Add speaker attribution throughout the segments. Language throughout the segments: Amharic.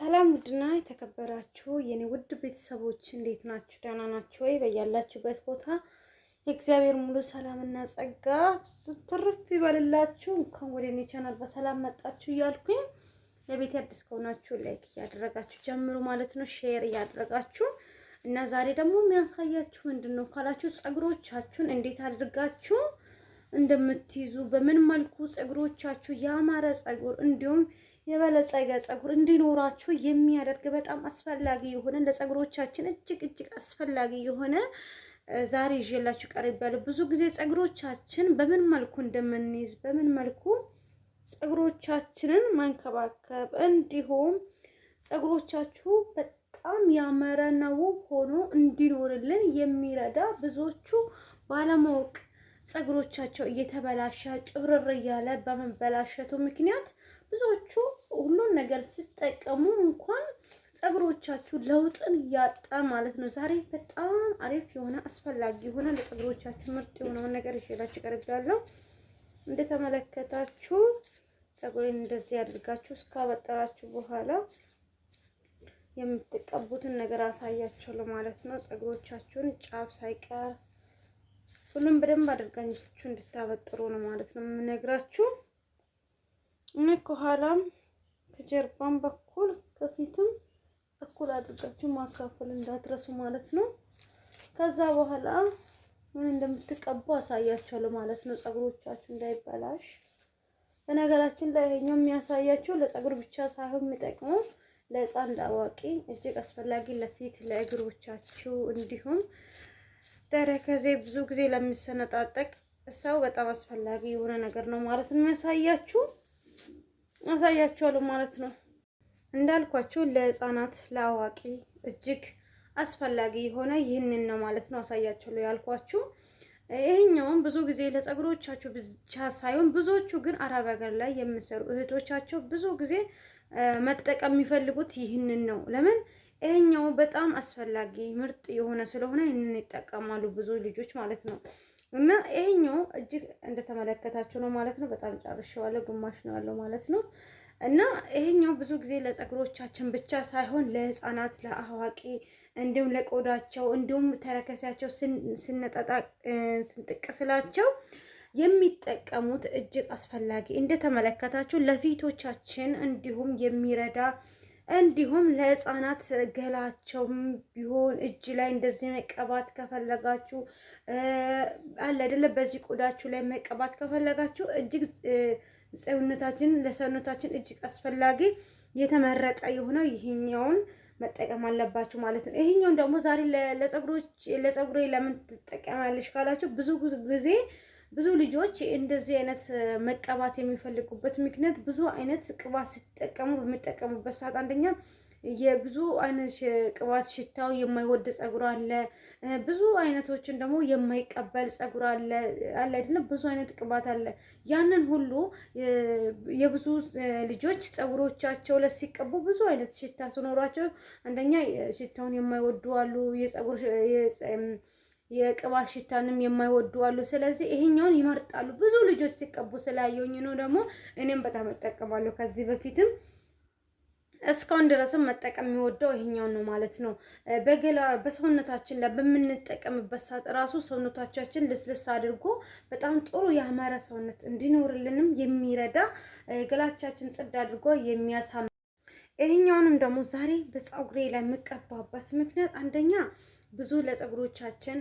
Speaker 1: ሰላም ውድና የተከበራችሁ የኔ ውድ ቤተሰቦች እንዴት ናችሁ? ደህና ናችሁ ወይ? በያላችሁበት ቦታ የእግዚአብሔር ሙሉ ሰላምና ጸጋ ትርፍ ይበልላችሁ። እንኳን ወደ እኔ ቻናል በሰላም መጣችሁ እያልኩኝ ለቤት አዲስ ከሆናችሁ ላይክ እያደረጋችሁ ጀምሩ ማለት ነው፣ ሼር እያደረጋችሁ እና ዛሬ ደግሞ የሚያሳያችሁ ምንድነው ካላችሁ ፀጉሮቻችሁን እንዴት አድርጋችሁ እንደምትይዙ በምን መልኩ ፀጉሮቻችሁ ያማረ ፀጉር እንዲሁም የበለጸገ ፀጉር እንዲኖራችሁ የሚያደርግ በጣም አስፈላጊ የሆነ ለፀጉሮቻችን እጅግ አስፈላጊ የሆነ ዛሬ ይዤላችሁ ቀርቤያለሁ። ብዙ ጊዜ ፀጉሮቻችን በምን መልኩ እንደምንይዝ በምን መልኩ ፀጉሮቻችንን ማንከባከብ እንዲሁም ፀጉሮቻችሁ በጣም ያማረና ውብ ሆኖ እንዲኖርልን የሚረዳ ብዙዎቹ ባለማወቅ ፀጉሮቻቸው እየተበላሸ ጭብርር እያለ በመበላሸቱ ምክንያት ብዙዎቹ ሁሉን ነገር ሲጠቀሙ እንኳን ፀጉሮቻችሁ ለውጥን ያጣ ማለት ነው። ዛሬ በጣም አሪፍ የሆነ አስፈላጊ የሆነ ለፀጉሮቻችሁ ምርጥ የሆነውን ነገር ይዤላችሁ ቀርቤያለሁ። እንደተመለከታችሁ ፀጉሬን እንደዚህ አድርጋችሁ እስካበጠራችሁ በኋላ የምትቀቡትን ነገር አሳያችኋለሁ ማለት ነው። ፀጉሮቻችሁን ጫፍ ሳይቀር ሁሉም በደንብ አድርጋችሁ እንድታበጥሩ ነው ማለት ነው የምነግራችሁ። እና ከኋላም ከጀርባም በኩል ከፊትም እኩል አድርጋችሁ ማካፈል እንዳትረሱ ማለት ነው። ከዛ በኋላ ምን እንደምትቀቡ አሳያችኋለሁ ማለት ነው፣ ፀጉሮቻችሁ እንዳይበላሽ። በነገራችን ላይ ይሄኛው የሚያሳያችሁ ለፀጉር ብቻ ሳይሆን የሚጠቅመው ለሕፃን ለአዋቂ እጅግ አስፈላጊ ለፊት ለእግሮቻችሁ እንዲሁም ተረከዜ ብዙ ጊዜ ለሚሰነጣጠቅ ሰው በጣም አስፈላጊ የሆነ ነገር ነው ማለት ነው አሳያችኋለሁ ማለት ነው። እንዳልኳችሁ ለሕፃናት ለአዋቂ እጅግ አስፈላጊ የሆነ ይህንን ነው ማለት ነው አሳያችኋለሁ ያልኳችሁ። ይሄኛውም ብዙ ጊዜ ለፀጉሮቻችሁ ብቻ ሳይሆን ብዙዎቹ ግን አረብ ሀገር ላይ የሚሰሩ እህቶቻቸው ብዙ ጊዜ መጠቀም የሚፈልጉት ይህንን ነው። ለምን? ይሄኛው በጣም አስፈላጊ ምርጥ የሆነ ስለሆነ ይህንን ይጠቀማሉ ብዙ ልጆች ማለት ነው። እና ይሄኛው እጅግ እንደተመለከታችሁ ነው ማለት ነው። በጣም ጨርሼዋለሁ፣ ግማሽ ነው ያለው ማለት ነው። እና ይሄኛው ብዙ ጊዜ ለፀጉሮቻችን ብቻ ሳይሆን ለሕፃናት ለአዋቂ እንዲሁም ለቆዳቸው እንዲሁም ተረከሳቸው ስንጥቅ ስላቸው የሚጠቀሙት እጅግ አስፈላጊ እንደተመለከታችሁ ለፊቶቻችን እንዲሁም የሚረዳ እንዲሁም ለሕፃናት ገላቸውም ቢሆን እጅ ላይ እንደዚህ መቀባት ከፈለጋችሁ አለ አይደለ፣ በዚህ ቆዳችሁ ላይ መቀባት ከፈለጋችሁ እጅግ ለሰውነታችን እጅግ አስፈላጊ የተመረጠ የሆነው ይሄኛውን መጠቀም አለባችሁ ማለት ነው። ይሄኛውን ደግሞ ዛሬ ለፀጉሬ ለምን ትጠቀማለሽ ካላችሁ ብዙ ጊዜ ብዙ ልጆች እንደዚህ አይነት መቀባት የሚፈልጉበት ምክንያት ብዙ አይነት ቅባት ሲጠቀሙ በሚጠቀሙበት ሰዓት አንደኛ የብዙ አይነት ቅባት ሽታው የማይወድ ፀጉር አለ፣ ብዙ አይነቶችን ደግሞ የማይቀበል ፀጉር አለ አይደለም፣ ብዙ አይነት ቅባት አለ። ያንን ሁሉ የብዙ ልጆች ፀጉሮቻቸው ላይ ሲቀቡ ብዙ አይነት ሽታ ሲኖራቸው አንደኛ ሽታውን የማይወዱ አሉ፣ የቅባት ሽታንም የማይወዱ አሉ። ስለዚህ ይሄኛውን ይመርጣሉ ብዙ ልጆች ሲቀቡ ስላየሁኝ ነው። ደግሞ እኔም በጣም እጠቀማለሁ ከዚህ በፊትም እስካሁን ድረስም መጠቀም የሚወደው ይሄኛውን ነው ማለት ነው። በሰውነታችን ላይ በምንጠቀምበት ሰዓት ራሱ ሰውነታችን ልስልስ አድርጎ በጣም ጥሩ ያማረ ሰውነት እንዲኖርልንም የሚረዳ ገላቻችን ጽድ አድርጎ የሚያሳም ይሄኛውንም ደግሞ ዛሬ በፀጉሬ ላይ የምቀባበት ምክንያት አንደኛ ብዙ ለፀጉሮቻችን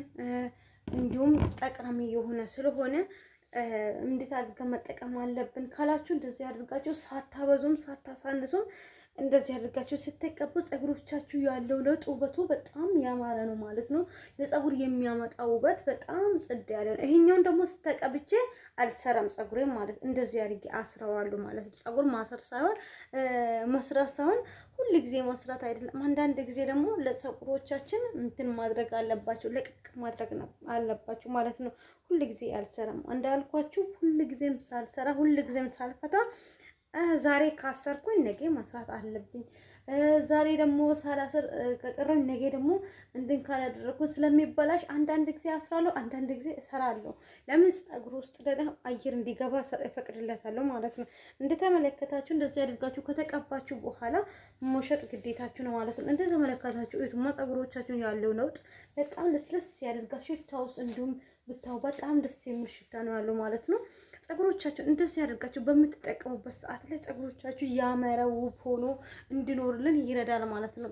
Speaker 1: እንዲሁም ጠቃሚ የሆነ ስለሆነ እንዴት አድርገን መጠቀም አለብን ካላችሁ እንደዚህ አድርጋችሁ ሳታበዙም ሳታሳንሱም እንደዚህ አድርጋችሁ ስትቀቡ ፀጉሮቻችሁ ያለው ለውጥ ውበቱ በጣም ያማረ ነው ማለት ነው። ለፀጉር የሚያመጣው ውበት በጣም ጽድ ያለ ነው። ይሄኛውን ደግሞ ስተቀብቼ አልሰራም ፀጉሬን ማለት እንደዚህ አድርጌ አስረዋለሁ ማለት ነው። ፀጉር ማሰር ሳይሆን መስራት ሳይሆን ሁሉ ጊዜ መስራት አይደለም። አንዳንድ ጊዜ ደግሞ ለፀጉሮቻችን እንትን ማድረግ አለባችሁ፣ ለቅቅ ማድረግ አለባችሁ ማለት ነው። ሁሉ ጊዜ አልሰራም እንዳልኳችሁ፣ ሁሉ ጊዜም ሳልሰራ ሁሉ ጊዜም ሳልፈታ ዛሬ ካሰርኩኝ ነገ መስራት አለብኝ። ዛሬ ደግሞ ሳላስር ከቀረኝ ነገ ደግሞ እንትን ካላደረኩት ስለሚበላሽ አንዳንድ ጊዜ አስራለሁ፣ አንዳንድ ጊዜ እሰራለሁ። ለምን ፀጉር ውስጥ ደግሞ አየር እንዲገባ እፈቅድለታለሁ ማለት ነው። እንደተመለከታችሁ እንደዚህ አድርጋችሁ ከተቀባችሁ በኋላ መሸጥ ግዴታችሁ ነው ማለት ነው። እንደተመለከታችሁ እዩትማ ፀጉሮቻችሁን ያለው ለውጥ በጣም ለስለስ ያደርጋል። ሽታውስ እንዲሁም ብታው በጣም ደስ የሚል ሽታ ነው ያለው ማለት ነው። ፀጉሮቻችሁን እንደዚህ አድርጋችሁ በምትጠቀሙበት ሰዓት ላይ ፀጉሮቻችሁ ያመረ ውብ ሆኖ እንዲኖርልን ይረዳል ማለት ነው።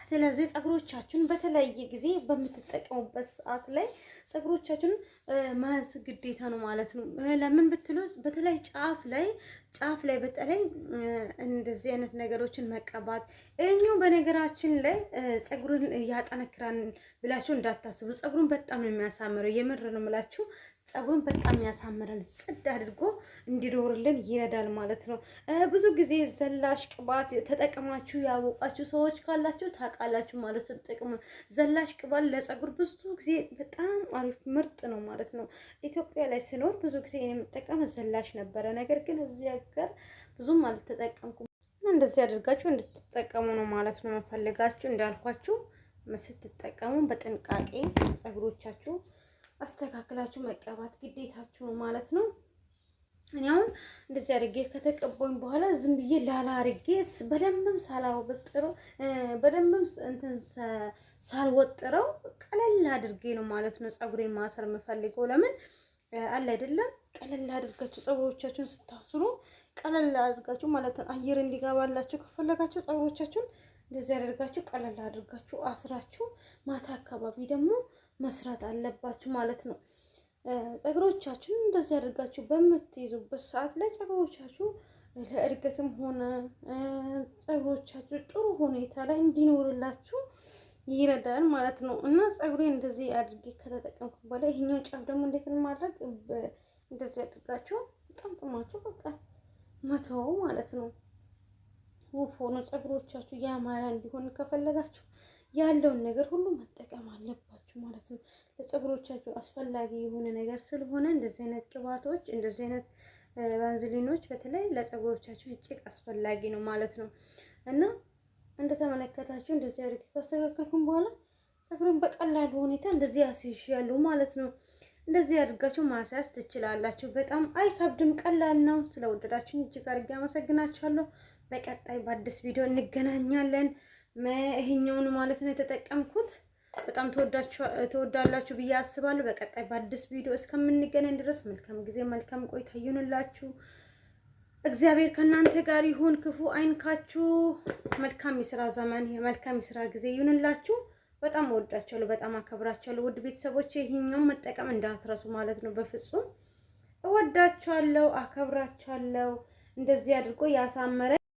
Speaker 1: ስለዚህ ፀጉሮቻችሁን በተለያየ ጊዜ በምትጠቀሙበት ሰዓት ላይ ፀጉሮቻችሁን ማያስ ግዴታ ነው ማለት ነው። ለምን ብትሉ በተለይ ጫፍ ላይ በተለይ እንደዚህ አይነት ነገሮችን መቀባት እኛው በነገራችን ላይ ፀጉርን ያጠነክራል ብላችሁ እንዳታስቡ። ፀጉሩን በጣም ነው የሚያሳምረው። የምር ነው የምላችሁ። ፀጉሩን በጣም ያሳምራል። ጽድ አድርጎ እንዲኖርልን ይረዳል ማለት ነው። ብዙ ጊዜ ዘላሽ ቅባት ተጠቅማችሁ ያወቃችሁ ሰዎች ካላችሁ ታውቃላችሁ ማለት ነው። ጥቅሙ ዘላሽ ቅባት ለፀጉር ብዙ ጊዜ በጣም አሪፍ ምርጥ ነው ማለት ነው። ኢትዮጵያ ላይ ስኖር ብዙ ጊዜ የምጠቀም ዘላሽ ነበረ። ነገር ግን እዚህ ሀገር ብዙም አልተጠቀምኩም። እንደዚህ አድርጋችሁ እንድትጠቀሙ ነው ማለት ነው መፈልጋችሁ። እንዳልኳችሁ ስትጠቀሙ በጥንቃቄ ፀጉሮቻችሁ አስተካክላችሁ መቀባት ግዴታችሁ ነው ማለት ነው። እኔ አሁን እንደዚህ አድርጌ ከተቀባኝ በኋላ ዝም ብዬ ላላ አድርጌ በደንብም ሳላወጥረው በደንብም እንትን ሳልወጥረው ቀለል አድርጌ ነው ማለት ነው ፀጉሬን ማሰር የምፈልገው። ለምን አለ አይደለም ቀለል አድርጋችሁ ፀጉሮቻችሁን ስታስሩ ቀለል አድርጋችሁ ማለት ነው አየር እንዲገባላችሁ ከፈለጋችሁ ፀጉሮቻችሁን እንደዚህ አድርጋችሁ ቀለል አድርጋችሁ አስራችሁ ማታ አካባቢ ደግሞ መስራት አለባችሁ ማለት ነው። ፀጉሮቻችሁን እንደዚህ አድርጋችሁ በምትይዙበት ሰዓት ላይ ፀጉሮቻችሁ ለእድገትም ሆነ ፀጉሮቻችሁ ጥሩ ሁኔታ ላይ እንዲኖርላችሁ ይረዳል ማለት ነው። እና ፀጉሬን እንደዚህ አድርጌ ከተጠቀምኩ በኋላ ይሄኛውን ጫፍ ደግሞ እንዴት ማድረግ እንደዚህ አድርጋችሁ በጣም ጥማችሁ በቃ መተው ማለት ነው። ውብ ሆኖ ፀጉሮቻችሁ ያማረ እንዲሆን ከፈለጋችሁ ያለውን ነገር ሁሉ መጠቀም አለባችሁ ማለት ነው። ለፀጉሮቻችሁ አስፈላጊ የሆነ ነገር ስለሆነ እንደዚህ አይነት ቅባቶች እንደዚህ አይነት ባንዝሊኖች በተለይ ለፀጉሮቻችሁ እጅግ አስፈላጊ ነው ማለት ነው። እና እንደተመለከታችሁ እንደዚህ አድርጌ ካስተካከልኩኝ በኋላ ፀጉሬን በቀላሉ ሁኔታ እንደዚህ አስይዣለሁ ማለት ነው። እንደዚህ አድርጋችሁ ማስያዝ ትችላላችሁ። በጣም አይከብድም፣ ቀላል ነው። ስለወደዳችሁኝ እጅግ አድርጌ አመሰግናችኋለሁ። በቀጣይ በአዲስ ቪዲዮ እንገናኛለን። ይሄኛውን ማለት ነው የተጠቀምኩት። በጣም ተወዳላችሁ ብዬ አስባለሁ። በቀጣይ በአዲስ ቪዲዮ እስከምንገናኝ ድረስ መልካም ጊዜ መልካም ቆይታ ይሁንላችሁ። እግዚአብሔር ከእናንተ ጋር ይሁን፣ ክፉ አይንካችሁ። መልካም የስራ ዘመን መልካም የስራ ጊዜ ይሁንላችሁ። በጣም እወዳችኋለሁ፣ በጣም አከብራችኋለሁ። ውድ ቤተሰቦቼ ይሄኛውን መጠቀም እንዳትረሱ ማለት ነው። በፍጹም እወዳችኋለሁ፣ አከብራችኋለሁ። እንደዚህ አድርጎ ያሳመረ